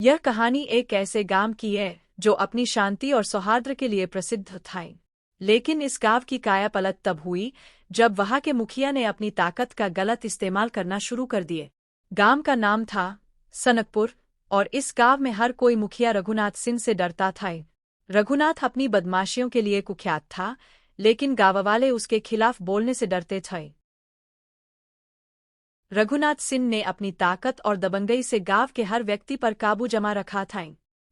यह कहानी एक ऐसे गांव की है जो अपनी शांति और सौहार्द के लिए प्रसिद्ध था। लेकिन इस गांव की कायापलट तब हुई जब वहां के मुखिया ने अपनी ताकत का गलत इस्तेमाल करना शुरू कर दिए। गांव का नाम था सनकपुर और इस गांव में हर कोई मुखिया रघुनाथ सिंह से डरता था। रघुनाथ अपनी बदमाशियों के लिए कुख्यात था, लेकिन गांववाले उसके खिलाफ बोलने से डरते थे। रघुनाथ सिंह ने अपनी ताकत और दबंगई से गांव के हर व्यक्ति पर काबू जमा रखा था।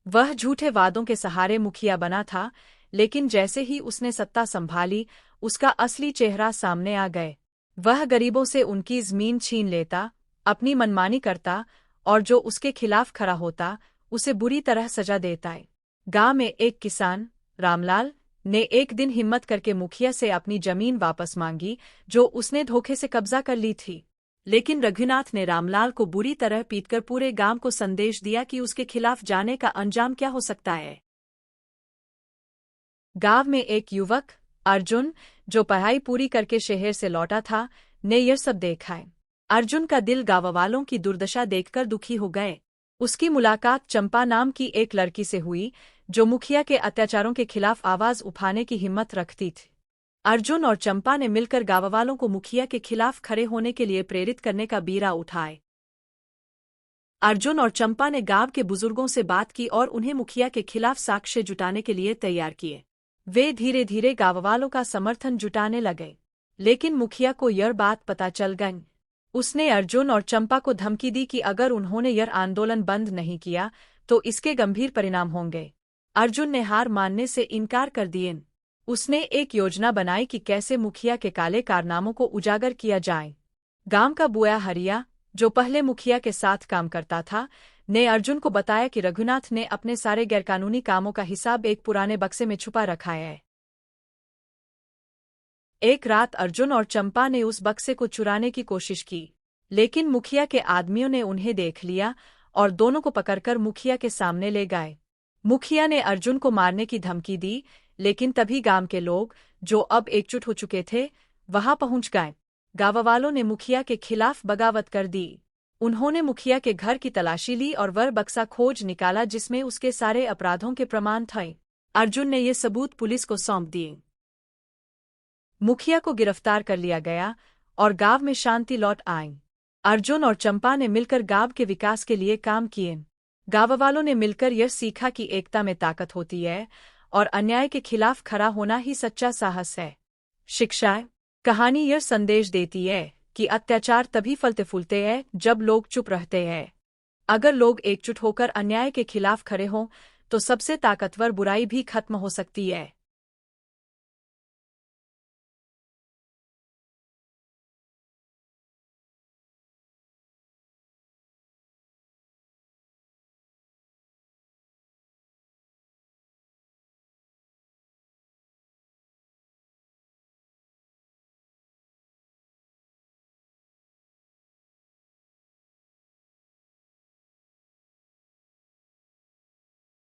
वह झूठे वादों के सहारे मुखिया बना था, लेकिन जैसे ही उसने सत्ता संभाली, उसका असली चेहरा सामने आ गए। वह गरीबों से उनकी जमीन छीन लेता, अपनी मनमानी करता और जो उसके खिलाफ खड़ा होता उसे बुरी तरह सजा देता। गांव में एक किसान, रामलाल, ने एक दिन हिम्मत करके मुखिया से अपनी जमीन वापस मांगी जो उसने धोखे से कब्जा कर ली थी। लेकिन रघुनाथ ने रामलाल को बुरी तरह पीटकर पूरे गांव को संदेश दिया कि उसके खिलाफ जाने का अंजाम क्या हो सकता है। गांव में एक युवक, अर्जुन, जो पढ़ाई पूरी करके शहर से लौटा था, ने यह सब देखा है। अर्जुन का दिल गांववालों की दुर्दशा देखकर दुखी हो गए। उसकी मुलाकात चंपा नाम की एक लड़की से हुई जो मुखिया के अत्याचारों के खिलाफ आवाज उठाने की हिम्मत रखती थी। अर्जुन और चंपा ने मिलकर गांववालों को मुखिया के खिलाफ खड़े होने के लिए प्रेरित करने का बीड़ा उठाए। अर्जुन और चंपा ने गांव के बुजुर्गों से बात की और उन्हें मुखिया के खिलाफ साक्ष्य जुटाने के लिए तैयार किए। वे धीरे धीरे गांववालों का समर्थन जुटाने लगे, लेकिन मुखिया को यह बात पता चल गई। उसने अर्जुन और चंपा को धमकी दी कि अगर उन्होंने यह आंदोलन बंद नहीं किया तो इसके गंभीर परिणाम होंगे। अर्जुन ने हार मानने से इनकार कर दिए। उसने एक योजना बनाई कि कैसे मुखिया के काले कारनामों को उजागर किया जाए। गांव का बुआ हरिया, जो पहले मुखिया के साथ काम करता था, ने अर्जुन को बताया कि रघुनाथ ने अपने सारे गैरकानूनी कामों का हिसाब एक पुराने बक्से में छुपा रखा है। एक रात अर्जुन और चंपा ने उस बक्से को चुराने की कोशिश की, लेकिन मुखिया के आदमियों ने उन्हें देख लिया और दोनों को पकड़कर मुखिया के सामने ले गए। मुखिया ने अर्जुन को मारने की धमकी दी, लेकिन तभी गांव के लोग, जो अब एकजुट हो चुके थे, वहां पहुंच गए। गांववालों ने मुखिया के खिलाफ बगावत कर दी। उन्होंने मुखिया के घर की तलाशी ली और वह बक्सा खोज निकाला जिसमें उसके सारे अपराधों के प्रमाण थे। अर्जुन ने ये सबूत पुलिस को सौंप दिए। मुखिया को गिरफ्तार कर लिया गया और गांव में शांति लौट आई। अर्जुन और चंपा ने मिलकर गांव के विकास के लिए काम किए। गांववालों ने मिलकर यह सीखा कि एकता में ताकत होती है और अन्याय के खिलाफ खड़ा होना ही सच्चा साहस है। शिक्षा कहानी यह संदेश देती है कि अत्याचार तभी फलते फूलते हैं जब लोग चुप रहते हैं। अगर लोग एकजुट होकर अन्याय के खिलाफ खड़े हों तो सबसे ताकतवर बुराई भी खत्म हो सकती है।